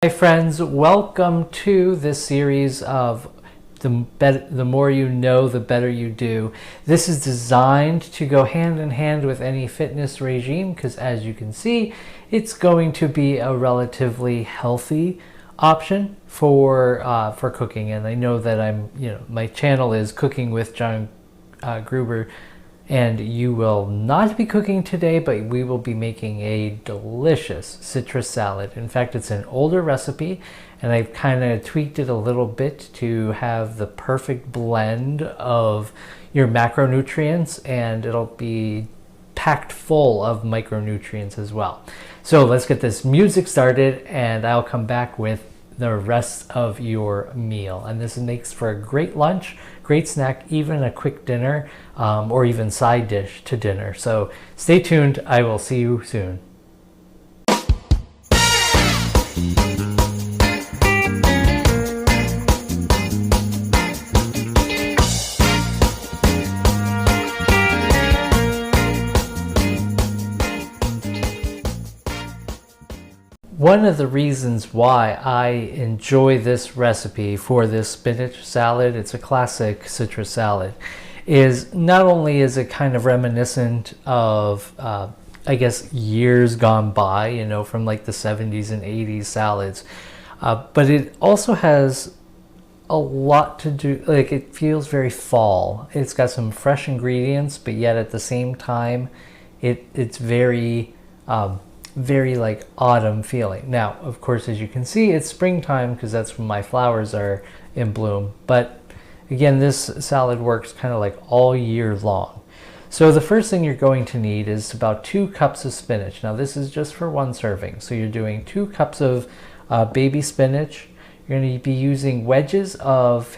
Hi friends, welcome to this series of the more you know, the better you do. This is designed to go hand in hand with any fitness regime because, as you can see, it's going to be a relatively healthy option for cooking. And I know that my channel is Cooking with John Grouber, and you will not be cooking today, but we will be making a delicious citrus salad. In fact, it's an older recipe, and I've kind of tweaked it a little bit to have the perfect blend of your macronutrients, and it'll be packed full of micronutrients as well. So let's get this music started, and I'll come back with the rest of your meal. And this makes for a great lunch, great snack, even a quick dinner, or even side dish to dinner. So stay tuned. I will see you soon. One of the reasons why I enjoy this recipe for this spinach salad, it's a classic citrus salad, is not only is it kind of reminiscent of, I guess, years gone by, from like the 70s and 80s salads, but it also has a lot to do, like it feels very fall. It's got some fresh ingredients, but yet at the same time, it's very like autumn feeling. Now, of course, as you can see, it's springtime because that's when my flowers are in bloom. But again, this salad works kind of like all year long. So the first thing you're going to need is about 2 cups of spinach. Now this is just for one serving. So you're doing 2 cups of baby spinach. You're going to be using wedges of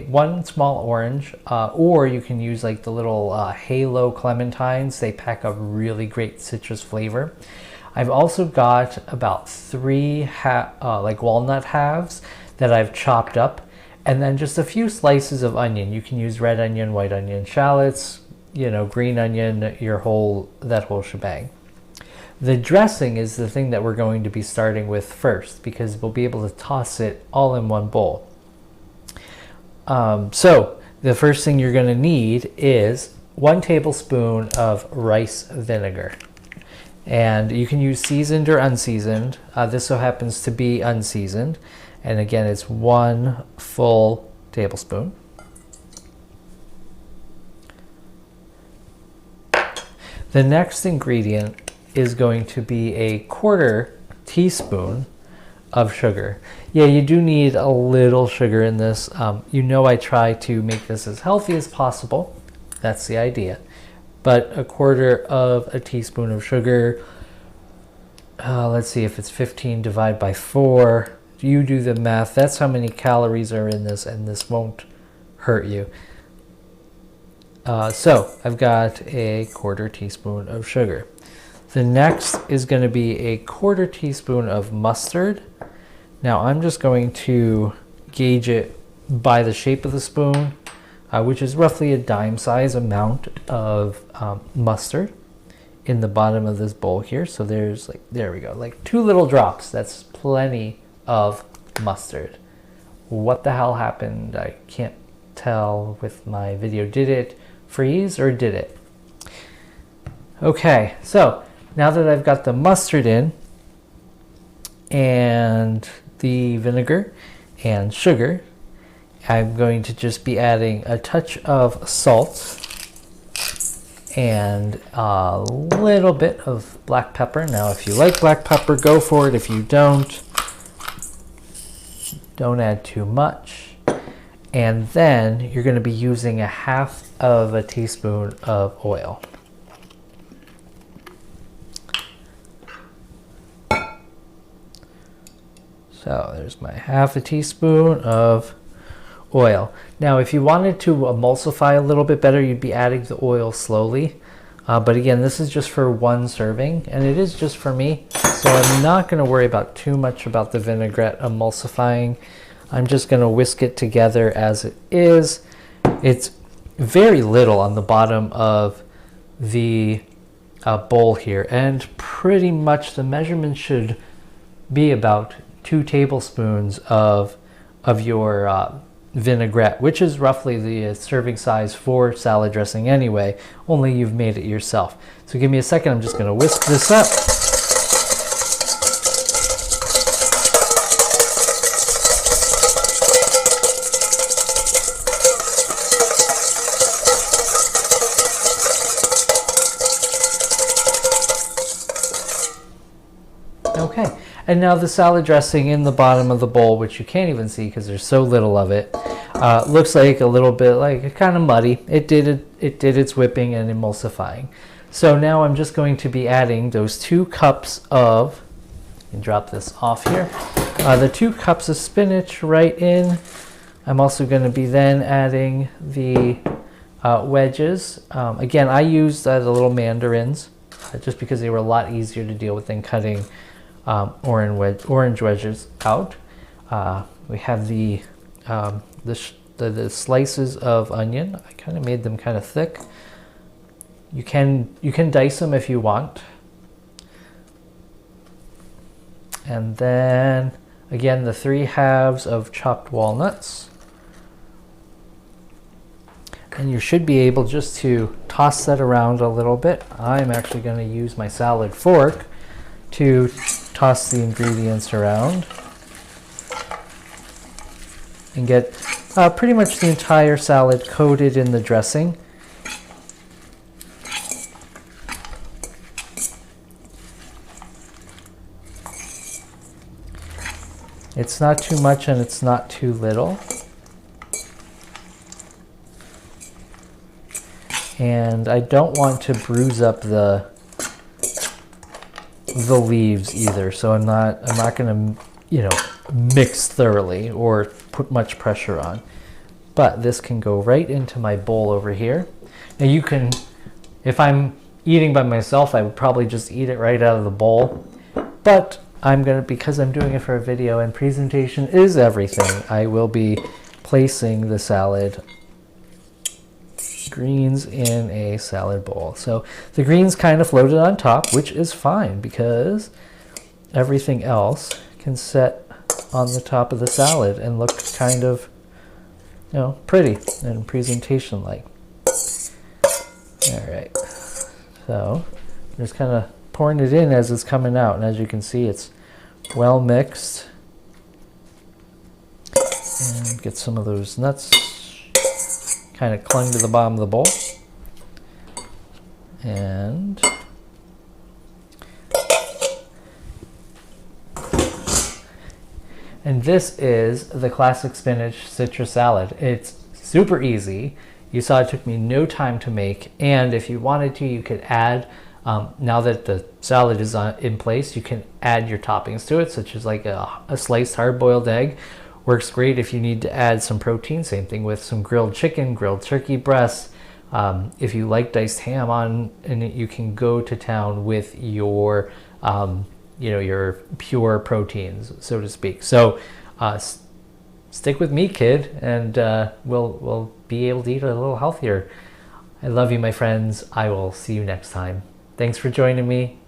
one small orange, or you can use like the little halo clementines. They pack a really great citrus flavor. I've also got about 3 like walnut halves that I've chopped up, and then just a few slices of onion. You can use red onion, white onion, shallots, green onion, that whole shebang. The dressing is the thing that we're going to be starting with first because we'll be able to toss it all in one bowl. So the first thing you're going to need is 1 tablespoon of rice vinegar. And you can use seasoned or unseasoned. This so happens to be unseasoned. And again, it's 1 full tablespoon. The next ingredient is going to be a 1/4 teaspoon of sugar. Yeah, you do need a little sugar in this. I try to make this as healthy as possible. That's the idea. But 1/4 teaspoon of sugar, let's see if it's 15 divided by 4. You do the math. That's how many calories are in this, and this won't hurt you. So I've got a 1/4 teaspoon of sugar. The next is going to be a 1/4 teaspoon of mustard. Now I'm just going to gauge it by the shape of the spoon, which is roughly a dime size amount of mustard in the bottom of this bowl here. So there's there we go, like 2 little drops. That's plenty of mustard. What the hell happened? I can't tell with my video. Did it freeze or did it? Okay, so now that I've got the mustard in and the vinegar and sugar, I'm going to just be adding a touch of salt and a little bit of black pepper. Now, if you like black pepper, go for it. If you don't add too much. And then you're going to be using 1/2 teaspoon of oil. So there's my 1/2 teaspoon of oil. Now, if you wanted to emulsify a little bit better, you'd be adding the oil slowly. But again, this is just for 1 serving, and it is just for me. So I'm not going to worry about too much about the vinaigrette emulsifying. I'm just going to whisk it together as it is. It's very little on the bottom of the bowl here, and pretty much the measurement should be about 2 tablespoons of your vinaigrette, which is roughly the serving size for salad dressing anyway, only you've made it yourself. So give me a second, I'm just going to whisk this up. Okay, and now the salad dressing in the bottom of the bowl, which you can't even see because there's so little of it, looks like a little bit like kind of muddy. It did its whipping and emulsifying. So now I'm just going to be adding those 2 cups of, and drop this off here, the 2 cups of spinach right in. I'm also going to be then adding the wedges. Again, I used the little mandarins just because they were a lot easier to deal with than cutting orange wedges out. We have the slices of onion. I kind of made them kind of thick. You can dice them if you want. And then again, the 3 halves of chopped walnuts. And you should be able just to toss that around a little bit. I'm actually going to use my salad fork to toss the ingredients around and get pretty much the entire salad coated in the dressing. It's not too much and it's not too little. And I don't want to bruise up the leaves either, so I'm not going to, mix thoroughly or put much pressure on. But this can go right into my bowl over here. Now you can, if I'm eating by myself, I would probably just eat it right out of the bowl. But because I'm doing it for a video and presentation is everything, I will be placing the salad greens in a salad bowl. So the greens kind of floated on top, which is fine because everything else can set on the top of the salad and look kind of, pretty and presentation like. All right, so just kind of pouring it in as it's coming out, and as you can see, it's well mixed. And get some of those nuts kind of clung to the bottom of the bowl. And this is the classic spinach citrus salad. It's super easy. You saw it took me no time to make, and if you wanted to, you could add, now that the salad is in place, you can add your toppings to it, such as like a sliced hard-boiled egg. Works great if you need to add some protein. Same thing with some grilled chicken, grilled turkey breasts. If you like diced ham on in it, you can go to town with your, your pure proteins, so to speak. So stick with me, kid, and we'll be able to eat a little healthier. I love you, my friends. I will see you next time. Thanks for joining me.